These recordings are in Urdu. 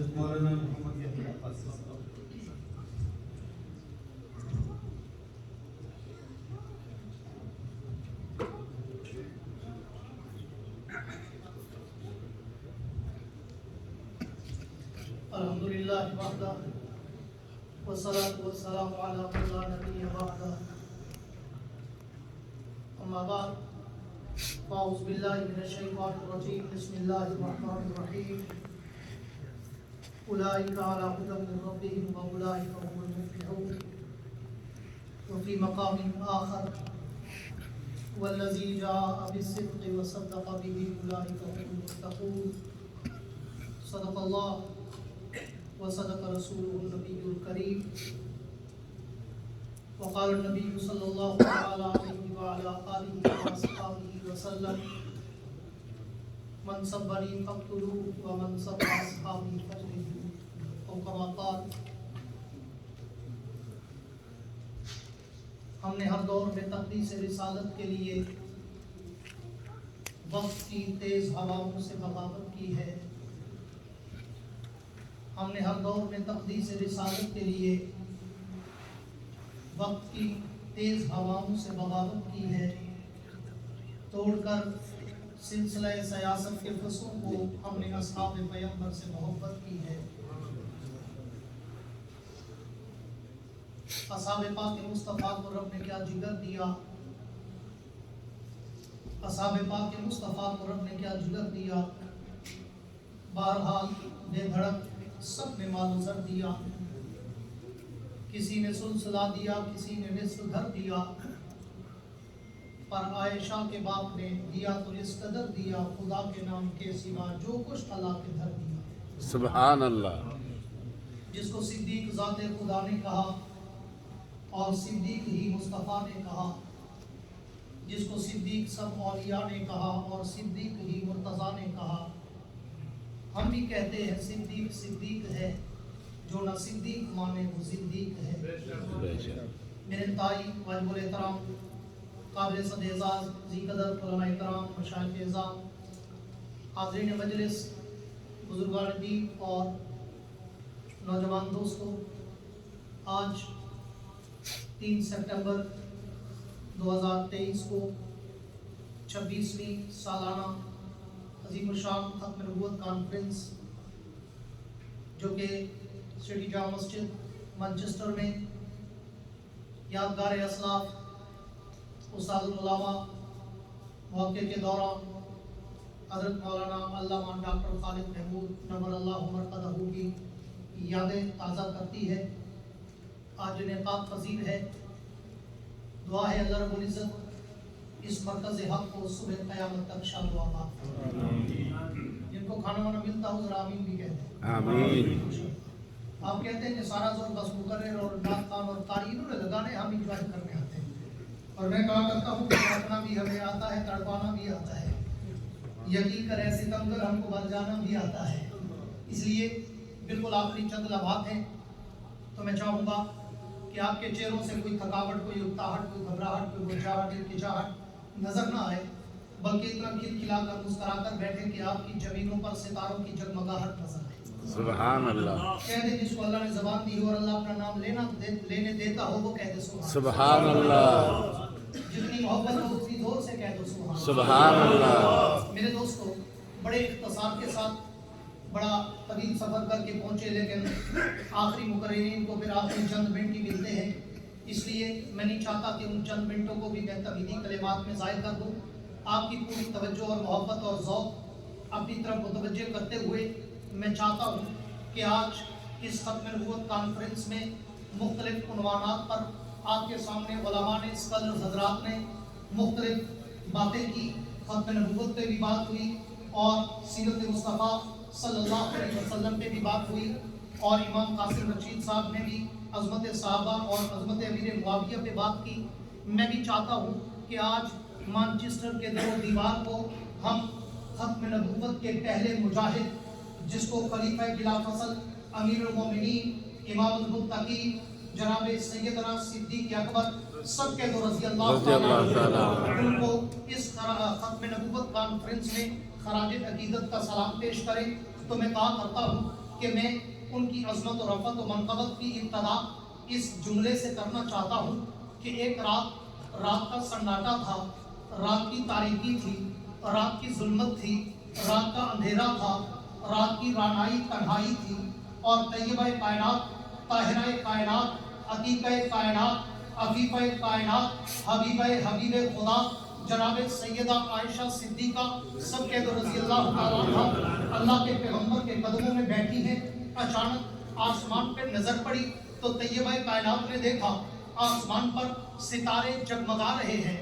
حضرت مولانا محمد یحییٰ قاسم صاحب. الحمدللہ وحدہ والصلاة والسلام علی من لا نبی بعدہ. اما بعد فاعوذ باللہ من الشیطان الرجیم. بسم اللہ الرحمن الرحیم. اولئک علی ھدی من ربہم واولئک هم المفلحون. وفی مقام آخر والذی جاء بالصدق وصدق به اولئک هم المتقون. صدق اللہ وصدق رسوله النبی الکریم. وقال النبی صلی اللہ تعالی علیہ وعلی آلہ واصحابہ وسلم من سبنی فاقتلوه ومن سب اصحابی فاجلدوه او کما قال. ہم نے ہر دور میں تقدیس رسالت کے لیے وقت کی تیز ہواؤں سے بغاوت کی ہے. ہم نے ہر دور میں تقدیس رسالت کے لیے وقت کی تیز ہواؤں سے بغاوت کی ہے. توڑ کر سلسلہ سیاست کے فصوں کو ہم نے اصحاب پیغمبر سے محبت کی ہے. اصحاب پاک مصطفیٰ کو رب نے کیا جگر دیا. اصحاب پاک مصطفیٰ کو رب نے کیا جگر دیا. بہرحال بے دھڑک سب نے مال و زر دیا. کسی نے سلسلہ دیا, کسی نے نصف گھر دیا, پر عائشہ کے باپ نے دیا تو اس قدر دیا, خدا کے نام کے سوا جو کچھ اللہ کے دھر دیا. سبحان اللہ. جس کو صدیق ذات خدا نے کہا اور صدیق ہی مصطفیٰ نے کہا, جس کو صدیق سب اولیاء نے کہا اور صدیق ہی مرتضیٰ نے کہا. ہم بھی کہتے ہیں صدیق صدیق ہے, جو نہ صدیق مانے وہ صدیق ہے. میرے انتہائی واجب الاحترام قابل صد اعزاز ذی قدر علماء کرام, مشائخ اعظام, حاضرین مجلس, بزرگان دین اور نوجوان دوستو, آج 3 سپٹمبر 2023 کو 26ویں سالانہ عظیم الشان ختم نبوت کانفرنس جو کہ سٹی جامع مسجد مانچسٹر میں یادگار اسلاف استاد العلماء موقع کے دوران حضرت مولانا علامہ ڈاکٹر خالد محمود نور اللہ مرقدہ کی یادیں تازہ کرتی ہے. آج انعقاد پذیر ہے. دعا ہے اللہ رب العزت اس مرکز حق کو صبح قیامت تک شاد و آباد. جن کو کھانا وانا ملتا ہو ذرا آمین بھی کہتے ہیں. آمین. آپ کہتے ہیں کہ سارا زور بس مقرر اور نعت خوان اور قاری انہوں نے لگانے, ہم انجوائے کرنے آتے ہیں. اور میں کہا کرتا ہوں کہ تڑپنا بھی ہمیں آتا ہے, تڑپانا بھی آتا ہے, یقین کرے ستمگر ہم کو بھر جانا بھی آتا ہے. اس لیے بالکل آخری چند لمحات ہیں تو میں چاہوں گا کہ آپ کے چہروں سے کوئی تھکاوٹ, کوئی اکتاہٹ, کوئی گھبراہٹ, کوئی بچاہٹ, ہچکچاہٹ نظر نہ آئے, بلکہ اتنا کھلکھلا کر مسکرا کر بیٹھے کہ آپ کی جبینوں پر ستاروں کی جگمگاہٹ نظر آئے. سبحان اللہ. کہہ دے جس کو اللہ نے زبان دی ہو اور اللہ اپنا نام لینے دیتا ہو وہ کہہ دے سبحان اللہ. جتنی محبت ہو اتنی زور سے کہہ دو سبحان اللہ. میرے دوستو, بڑے اختصار کے ساتھ بڑا طویل سفر کر کے پہنچے, لیکن آخری مقررین کو پھر آخری چند منٹ ہی ملتے ہیں. اس لیے میں نہیں چاہتا کہ ان چند منٹوں کو بھی میں توحیدی کلمات میں ضائع کر دوں. آپ کی پوری توجہ اور محبت اور ذوق اپنی طرف متوجہ کرتے ہوئے میں چاہتا ہوں کہ آج اس ختم نبوت کانفرنس میں مختلف عنوانات پر آپ کے سامنے علماء نے, اسکالرز حضرات نے مختلف باتیں کی. ختم نبوت پہ بھی بات ہوئی اور سیرت مصطفیٰ صلی اللہ علیہ وسلم پہ بھی بات ہوئی, اور امام قاسم رشید صاحب نے بھی عظمت صحابہ اور عظمت امیر معاویہ پہ بات کی. میں بھی چاہتا ہوں کہ آج مانچسٹر کے در و دیوار کو ہم ختم نبوت کے پہلے مجاہد, جس کو خلیفہ بلا فصل امیر المومنین امام المتقین جناب سیدنا صدیق اکبر سب کے دو رضی اللہ تعالیٰ ان کو اس ختم نبوت کانفرنس میں خراج عقیدت کا سلام پیش کریں. تو میں کہا کرتا ہوں کہ میں ان کی عظمت و رفعت و منقبت کی ابتدا اس جملے سے کرنا چاہتا ہوں کہ ایک رات کا سناٹا تھا، رات کی تاریکی تھی، رات کی ظلمت تھی، رات کا اندھیرا تھا، رات کی رانائی تنہائی تھی، اور طیبہ کائنات، طاہرہ کائنات، عتیقہ کائنات، عفیفہ کائنات، حبیب خدا جناب سیدہ عائشہ صدیقہ سب کے رضی اللہ تعالیٰ عنہ اللہ کے پیغمبر کے قدموں میں بیٹھی ہیں۔ اچانک آسمان پہ نظر پڑی تو طیبہ کائنات نے دیکھا آسمان پر ستارے جگمگا رہے ہیں،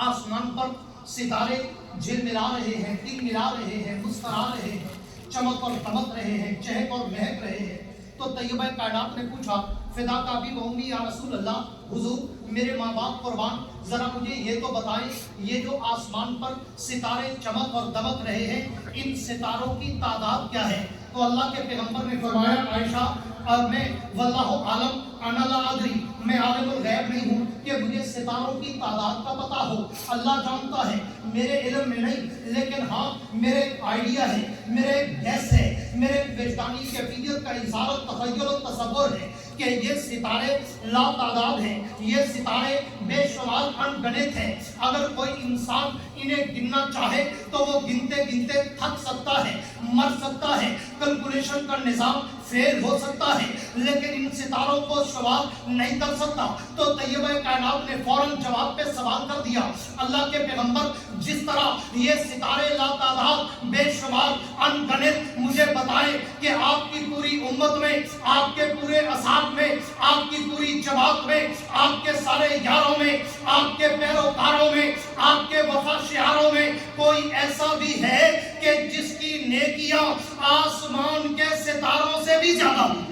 آسمان پر ستارے جھلملا رہے ہیں، ٹلملا رہے ہیں، مسکرا رہے ہیں، چمک اور دمک رہے ہیں، چہک اور مہک رہے ہیں۔ تو طیبہ کائنات نے پوچھا فدا کا بھی قومی یا رسول اللہ، حضور میرے ماں باپ قربان، ذرا مجھے یہ تو بتائیں یہ جو آسمان پر ستارے چمک اور دمک رہے ہیں ان ستاروں کی تعداد کیا ہے؟ تو اللہ کے پیغمبر نے فرمایا عائشہ اور میں واللہ عالم انا لا ادری، میں عالم الغیب نہیں ہوں کہ مجھے ستاروں کی تعداد کا پتہ ہو، اللہ جانتا ہے، میرے علم میں نہیں، لیکن ہاں میرے آئیڈیا ہے، میرے گیس ہے، میرے وجدانی کیفیت کا اظہار و تخیل و تصور ہے کہ یہ ستارے لا تعداد ہیں، یہ ستارے بے شمار انگنت ہیں، اگر کوئی انسان انہیں گننا چاہے تو وہ گنتے گنتے تھک سکتا ہے، مر سکتا ہے، کیلکولیشن کا نظام فیل ہو سکتا ہے، لیکن ان ستاروں کو شمار نہیں کر سکتا۔ تو طیبہ کائنات نے فوراً جواب پہ سوال کر دیا اللہ کے پیغمبر جس طرح یہ ستارے لا تعداد بے شمار انگنت مجھے بتائیں کہ آپ کی پوری امت میں، آپ کے پورے اصحاب میں، آپ کی پوری جماعت میں، آپ کے سارے یاروں میں، آپ کے پیروکاروں میں، آپ کے وفا شعاروں میں کوئی ایسا بھی ہے کہ جس کی نیکیاں آسمان کے ستاروں سے بھی زیادہ ہوں؟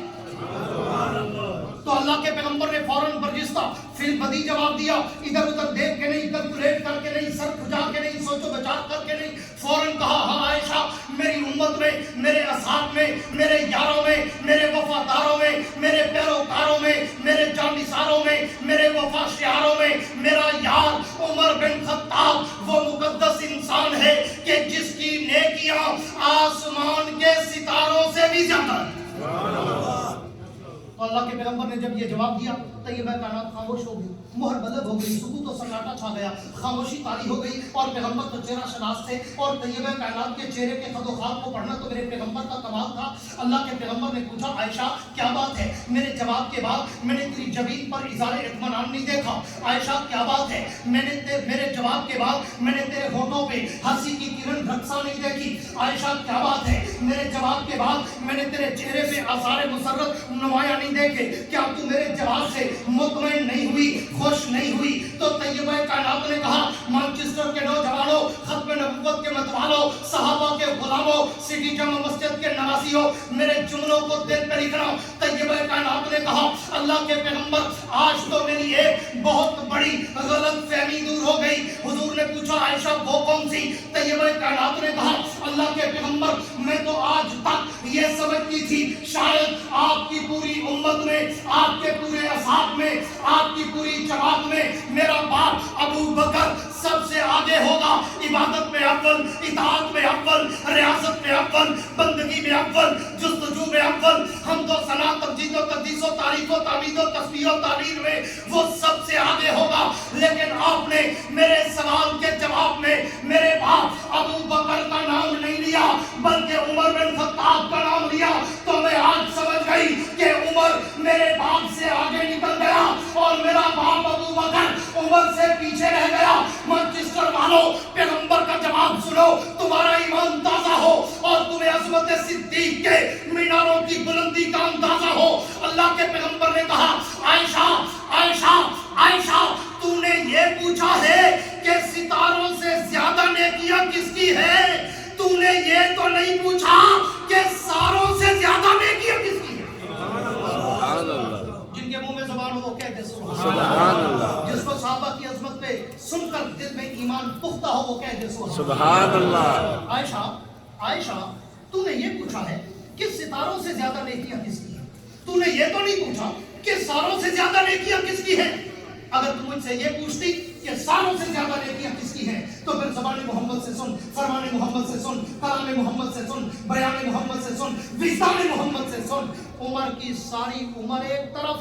تو اللہ کے پیغمبر نے فوراً برجستہ فی البدی جواب دیا، ادھر ادھر دیکھ کے نہیں، کیلکولیٹ کر کے نہیں، سر کھجا کے نہیں، سوچ و بچار کر کے نہیں، فوراً کہا ہاں عائشہ میری امت میں، میرے اصحاب میں، میرے یاروں میں، میرے وفاداروں میں، میرے پیروکاروں میں، میرے جانثاروں میں، میرے وفا شعاروں میں میرا یار عمر بن خطاب وہ مقدس انسان ہے کہ جس کی نیکیاں آسمان کے ستاروں سے بھی زیادہ ہیں۔ تو اللہ کے پیغمبر نے جب یہ جواب دیا طیبہ کائنات خاموش ہو گئی، مہر بلند ہو گئی، سکوت و سناٹا چھا گیا، خاموشی طاری ہو گئی، اور پیغمبر تو چہرہ شناس تھے اور طیبہ کائنات کے چہرے کے خط و خال کو پڑھنا تو میرے پیغمبر کا کمال تھا۔ اللہ کے پیغمبر نے پوچھا عائشہ کیا بات ہے؟ میرے جواب کے بعد میں نے تیری جبین پر اظہار اطمینان نہیں دیکھا، عائشہ کیا بات ہے؟ میرے جواب کے بعد میں نے تیرے ہونٹوں پہ ہنسی کی کرن رقصہ نہیں دیکھی، عائشہ کیا بات ہے؟ میرے جواب کے بعد میں نے تیرے چہرے پہ آثار مسرت نمایاں نہیں دیکھے، کیا تو میرے جواب سے مطمئن نہیں ہوئی، خوش نہیں ہوئی؟ تو طیبہ کائنات نے کہا مانچسٹر کے نوجوانوں، ختم نبوت کے متوالوں، صحابہ کے غلاموں، سٹی جامع مسجد کے نواسیوں، میرے جملوں کو دل پہ لکھنا۔ طیبہ کائنات نے کہا اللہ کے پیغمبر آج تو میری ایک بہت بڑی غلط فہمی دور ہو گئی۔ حضور نے پوچھا عائشہ وہ کون سی؟ طیبہ کائنات نے کہا اللہ کے پیغمبر میں تو آج تک یہ سمجھتی تھی شاید آپ کی پوری امت میں، آپ کے پورے اصحاب میں، آپ کی پوری جماعت میں میرا باپ ابو بکر سب سے آگے ہوگا، عبادت میں اول، اطاعت میں اول، ریاست میں اول، بندگی میں اول، جستجو میں اول، حمد و ثنا، تمجید و تقدیس و تعریف و تعمید و تسبیح و تعلیم میں وہ سب سے آگے ہوگا۔ لیکن آپ نے میرے سوال کے جواب میں میرے باپ ابو بکر کا نام نہیں لیا بلکہ عمر بن خطاب کا نام لیا، تو میں آج سمجھ گئی کہ عمر میرے باپ سے آگے نکل گیا اور میرا باپ ابو بکر عمر سے پیچھے رہ گیا۔ مانچسٹر والوں پیغمبر کا جواب سنو، تمہارا ایمان تازہ ہو اور تمہیں عظمت صدیق کے میناروں کی بلندی کا اندازہ ہو۔ اللہ کے پیغمبر نے کہا عائشہ عائشہ عائشہ تو نے یہ پوچھا ہے کہ ستاروں سے زیادہ نیکیاں کس کی ہے؟ تو نے یہ تو نہیں پوچھا کہ ساروں سے زیادہ نیکیاں کس کی ہے؟ جن کے منہ میں زبان ہو وہ کہتے سبحان اللہ، جس کو صحابہ کی عظمت پہ سن کر دل میں ایمان پختہ ہو وہ کہتے سبحان اللہ۔ عائشہ عائشہ تو نے یہ پوچھا ہے کہ ستاروں سے زیادہ نیکیاں کس کی ہیں؟ تو نے یہ تو نہیں پوچھا کہ ساروں سے زیادہ نیکیاں کس کی ہیں؟ اگر تم مجھ سے یہ پوچھتی کہ سالوں سے زیادہ نیکیاں کس کی ہیں؟ تو پھر زبان محمد سے سن، فرمان محمد سے سن، کلام محمد سے سن، بیان محمد سے سن، وجدان محمد سے سن. عمر کی ساری عمر ایک طرف،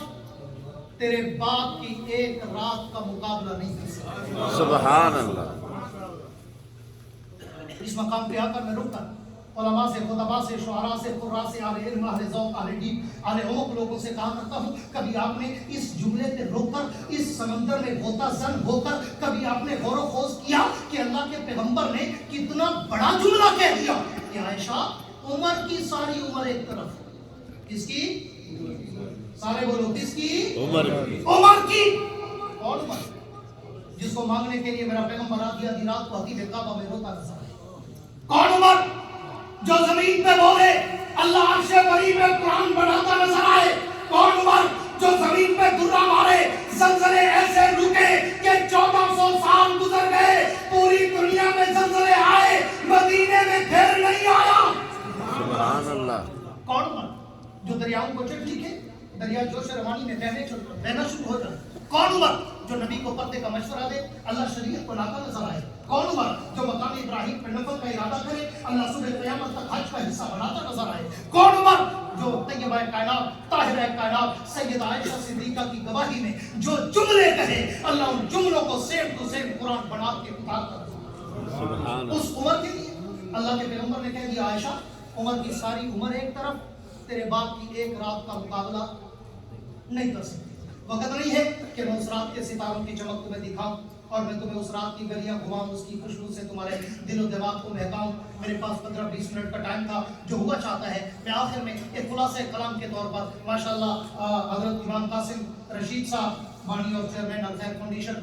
تیرے باپ کی ایک رات کا مقابلہ نہیں کر سکتا. سبحان اللہ. اس مقام پہ آ کر میں رک کر علماء سے، خطباء سے، شعراء سے، قراء سے، اہل علم، اہل ذوق، اہل دین، اہل عمق لوگوں سے کہا کرتا ہوں، کبھی آپ نے اس جملے پہ روک کر، اس سمندر میں غوطہ زن ہو کر کبھی آپ نے غور و خوض کیا کہ اللہ کے پیغمبر نے کتنا بڑا جملہ کہہ دیا کہ عائشہ عمر کی ساری عمر ایک طرف. کس کی؟ سارے بولو، کس کی؟ عمر کی. اور عمر جس کو مانگنے کے لیے میرا پیغمبر آدھی رات کو حقیق کعبہ میں روتا نظر آئے. کون عمر؟ جو زمین پہ بولے اللہ عرش بری میں قرآن بناتا نظر آئے. کون عمر؟ جو زمین پہ درہ مارے، زلزلے ایسے رکے کہ 1400 سال گزر گئے، پوری دنیا میں زلزلے آئے، مدینے میں پھر نہیں آیا. سبحان اللہ. کون عمر؟ جو دریاؤں کو چٹ لکھے، دریا جوش روانی میں بہنا شروع ہو جائے. کون عمر؟ جو نبی کو پردے کا مشورہ دے، اللہ شریعت کو لاتا نظر آئے. کون عمر؟ جو مقام ابراہیم پر نفل کا ارادہ کرے، اللہ صبح قیامت تک حج کا حصہ بناتا نظر آئے. کون عمر؟ جو طیبہ کائنات، طاہرہ کائنات، سیدہ عائشہ صدیقہ کی گواہی میں جو جملے کہے، اللہ ان جملوں کو سیم ٹو سیم قرآن بنا کے اتارتا. اس عمر کے لیے اللہ کے پیغمبر نے کہہ دیا عائشہ عمر کی ساری عمر ایک طرف، تیرے باپ کی ایک رات کا مقابلہ نہیں کر سکتی. وقت نہیں ہے کہ میں اس رات کے ستاروں کی چمک تمہیں دکھاؤں اور میں تمہیں اس رات کی گلیاں گھماؤں، اس کی خوشبو سے تمہارے دل و دماغ کو مہکاؤں. میرے پاس 15-20 منٹ کا ٹائم تھا. جو ہوا چاہتا ہے میں آخر میں ایک خلاصہ کلام کے طور پر ماشاءاللہ حضرت امام قاسم رشید صاحب بانی اور چیئرمین الخیر فاؤنڈیشن،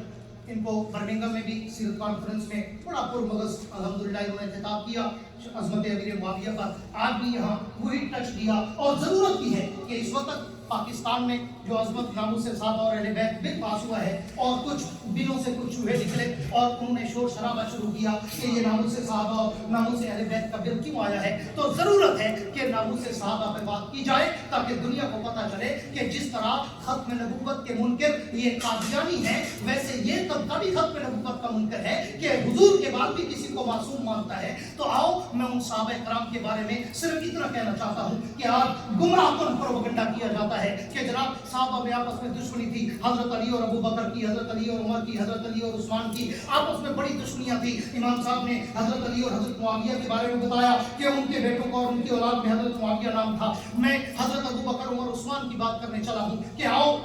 ان کو برمنگم میں بھی سیرت کانفرنس میں بڑا پرمغز الحمدللہ انہوں نے خطاب کیا عظمت امیر معاویہ پر. آج بھی یہاں وہی ٹچ دیا اور ضرورت بھی ہے کہ اس وقت پاکستان میں جو عظمت ناموس صحابہ اور اہل بیت بل پاس ہوا ہے اور کچھ دلوں سے کچھ چوہے نکلے اور انہوں نے شور شرابہ شروع کیا کہ یہ ناموس صحابہ اور ناموس اہل بیت کا بل کیوں آیا ہے. تو ضرورت ہے کہ ناموس صحابہ پہ بات کی جائے تاکہ دنیا کو پتہ چلے کہ جس طرح ختم نبوت کے منکر یہ قادیانی ہے، ویسے یہ طبقہ بھی ختم نبوت کا منکر ہے کہ حضور کے بعد بھی کسی کو معصوم مانتا ہے. تو آؤ میں ان صحابہ کرام کے بارے میں صرف اتنا کہنا چاہتا ہوں کہ آج گمراہ کن پروپیگنڈا کیا جاتا ہے کہ جناب صحابہ میں آپس میں دشمنی تھی، حضرت علی اور ابو بکر کی، حضرت علی اور عمر کی، حضرت علی اور عثمان کی آپس میں بڑی دشمنیاں تھی. امام صاحب نے حضرت علی اور حضرت معاویہ کے بارے میں بتایا کہ ان کے بیٹوں کو اور ان کی اولاد میں حضرت معاویہ نام تھا. میں حضرت ابو بکر، عمر، عثمان کی بات کرنے چلا ہوں کہ آؤ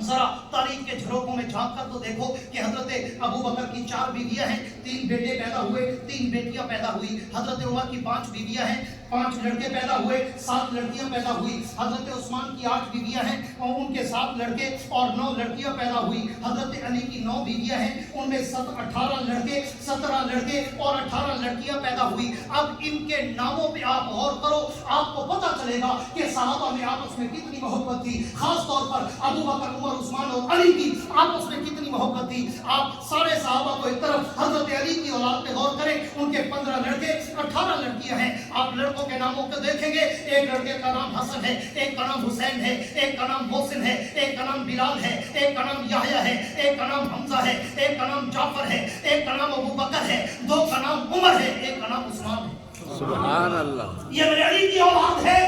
ذرا تاریخ کے جھروکوں میں جھانک کر تو دیکھو کہ حضرت ابو بکر کی 4 بیویاں ہیں، 3 بیٹے پیدا ہوئے، 3 بیٹیاں پیدا ہوئی. حضرت عمر کی 5 بیویاں ہیں، 5 لڑکے پیدا ہوئے، 7 لڑکیاں پیدا ہوئی. حضرت عثمان کی 8 بیویاں ہیں اور ان کے 7 لڑکے اور 9 لڑکیاں پیدا ہوئی. حضرت علی کی 9 بیویاں ہیں، ان میں 18 لڑکے، 17 لڑکے اور 18 لڑکیاں پیدا ہوئی. اب ان کے ناموں پہ آپ غور کرو، آپ کو پتہ چلے گا کہ صحابہ میں آپس میں کتنی محبت تھی. خاص طور پر ابو بکر، عمر، عثمان اور علی کی آپس میں کتنی محبت تھی. آپ سارے صحابہ کو ایک طرف، حضرت علی کی اولاد پہ غور کریں، ان کے 15 لڑکے، 18 لڑکیاں ہیں. آپ لڑکوں کے ناموں کو دیکھیں گے، ایک لڑکے کا نام حسن ہے، ایک کا نام حسین ہے، ایک کا نام محسن ہے، ایک کا نام بلال ہے، ایک کا نام یحییٰ ہے، ایک کا نام حمزہ ہے، ایک کا نام جعفر ہے، ایک کا نام ابو بکر ہے، 2 کا نام عمر ہے، ایک کا نام عثمان ہے. سبحان اللہ. یہ میرے علی کی اولاد ہے.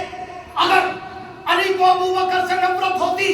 اگر علی کو ابو بکر سے نفرت ہوتی،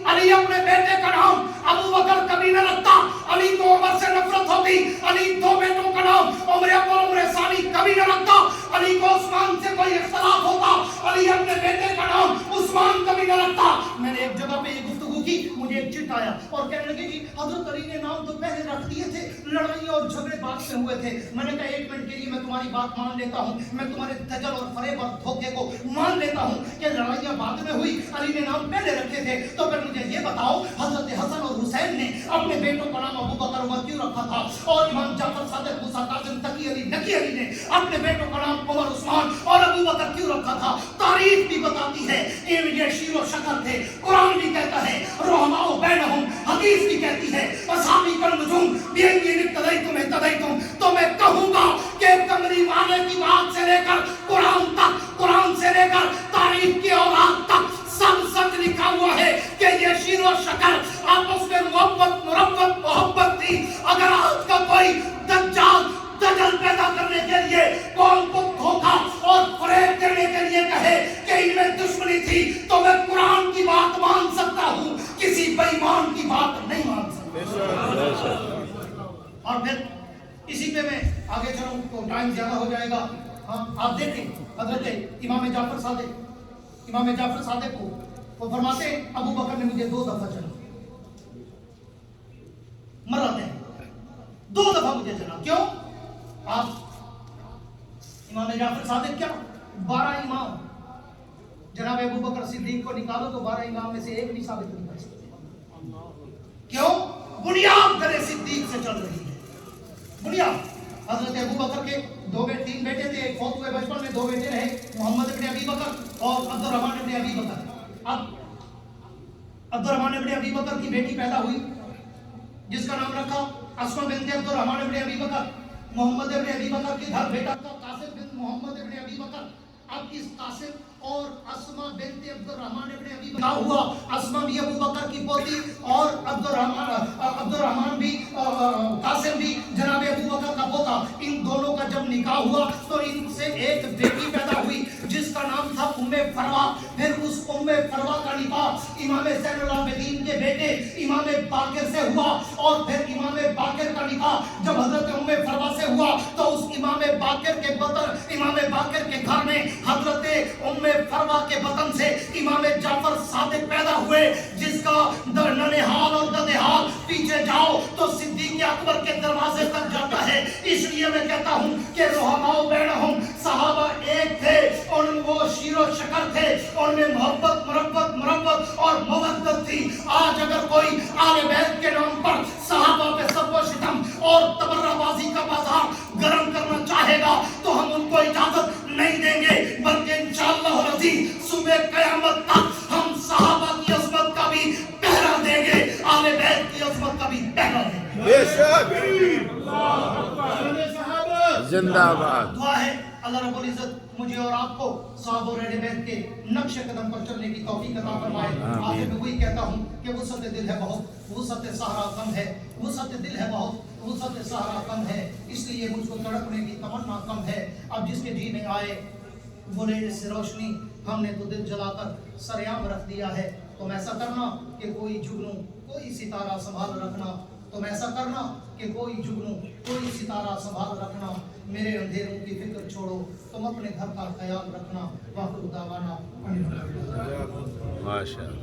علی اپنے بیٹے کا نام ابو بکر کبھی نہ رکھتا. علی کو عمر سے نفرت ہوتی، علی 2 بیٹوں کا نام عمر اول، عمر ثانی کبھی نہ رکھتا. علی کو عثمان سے کوئی اختلاف ہوتا، علی اپنے بیٹے کا نام عثمان کبھی نہ رکھتا. میں نے ایک جگہ پہ یہ گفتگو کی، مجھے ایک چٹ آیا اور کہنے لگے جی حضرت علی نے نام تو پہلے رکھ دیے تھے، لڑائی اور جھگڑے بعد سے ہوئے تھے. میں نے کہا 1 منٹ کے لیے میں تمہاری بات مان لیتا ہوں، میں تمہارے دجل اور فریب اور دھوکے کو مان لیتا ہوں کہ لڑائیاں بعد میں ہوئی، علی نے نام پہلے رکھے تھے. تو پھر مجھے یہ بتاؤ حضرت حسن اور حسین نے اپنے بیٹوں کا نام ابو بکر، عمر کیوں رکھا تھا؟ اور امام جعفر، صادق، موسیٰ، کاظم، تقی علی، نقی علی نے اپنے بیٹوں کا نام عمر، عثمان اور ابو بکر کیوں رکھا تھا؟ تاریخ بھی بتاتی ہے یہ شیر و شکل تھے. قرآن بھی کہتا ہے رحماء بینہم، حدیث بھی کہتی ہے اصحابی کالنجوم بأیہم اقتدیتم اہتدیتم. تو میں کہوں گا کہ کمری والے کی بات سے لے کر قرآن تک، قرآن سے لے کر تاریخ کے اوراد تک سب سچ لکھا ہوا ہے کہ یہ شیر و شکل آپس میں محبت تھی. اگر کہ ان میں دشمنی تھی تو میں قرآن کی بات مان سکتا ہوں, کسی بے ایمان کی بات نہیں مان سکتا. اور پھر اسی پہ میں آگے چلوں تو ٹائم زیادہ ہو جائے گا. ہاں آپ دیکھیں حضرت امام جعفر صادق کو وہ فرماتے ہیں ابو بکر نے مجھے 2 دفعہ چلا, مرتے ہیں 2 دفعہ مجھے چلا. کیوں؟ آپ امام جعفر صادق کیا 12 امام, جناب ابو بکر صدیق کو نکالو تو 12 امام میں سے ایک نہیں ثابت نہیں کر سکتے. کیوں؟ بنیاد در صدیق سے چل رہی ہے. بنیاد حضرت ابو بکر کے 3 بیٹے تھے, ایک فوت ہوئے بچپن میں, 2 بیٹے رہے, محمد ابن ابی بکر اور عبد الرحمن ابن ابی بکر. اب عبد الرحمن ابن ابی بکر کی بیٹی پیدا ہوئی جس کا نام رکھا اسما بنت عبد الرحمن ابن ابی بکر. محمد ابن ابی بکر کی دھر بیٹا تھا قاسم بن محمد ابن ابی بکر. اب اس قاسم اور اسما بنت عبد الرحمن ابن ابی بکر ہوا. اسما بھی ابو بکر کی پوتی اور عبد الرحمن بھی قاسم بھی جناب ابو بکر کا پوتا. ان دونوں کا جب نکاح ہوا تو ان سے ایک بیٹی پیدا ہوئی جس کا نام تھا ام فروا. پھر اس ام فروا کا نکاح امام زین العابدین کے بیٹے امام باقر سے ہوا. اور پھر امام باقر کا نکاح جب حضرت ام فروا سے ہوا تو اس امام باقر کے گھر میں حضرت ام فروا کے بطن سے امام جعفر صادق پیدا ہوئے جس کا ننہال اور ددہال پیچھے جاؤ تو صدیق اکبر کے دروازے تک جاتا ہے. اس لیے میں کہتا ہوں کہ رحماء بینہم صحابہ ایک تھے, اور وہ شیر و شکر تھے, اور میں مربت اور مودت تھی. آج اگر کوئی آل بیت کے نام پر صحابہ پہ سب و شتم اور تبرہ بازی کا بازار گرم کرنا چاہے گا تو ہم ان کو اجازت نہیں دیں گے, بلکہ انشاءاللہ العزیز صبح قیامت تک ہم صحابہ کی عظمت کا بھی پہرا دیں گے, آل بیت کی عظمت کا بھی پہرا دیں گے. بے شک زندہ باد. دعا ہے اللہ رب العزت مجھے اور آپ کو صحابہ اور اہل بیت کے نقش قدم پر چلنے کی توفیق عطا فرمائے. آخر میں وہی کہتا ہوں کہ وسعت دل ہے بہت, وسعت صحرا کم ہے. وسعت دل ہے بہت, وسعت صحرا کم ہے, اس لیے مجھ کو تڑپنے کی تمنا کم ہے. اب جس کے جی میں آئے بولے اس سے روشنی ہم نے تو دل جلا کر سریام رکھ دیا ہے. تم ایسا کرنا کہ کوئی جگنو کوئی ستارہ سنبھال رکھنا. تم ایسا کرنا کہ کوئی جگنو کوئی ستارہ سنبھال رکھنا. میرے اندھیروں کی فکر چھوڑو, تم اپنے گھر کا خیال رکھنا. واخر دعوانا ماشاء اللہ.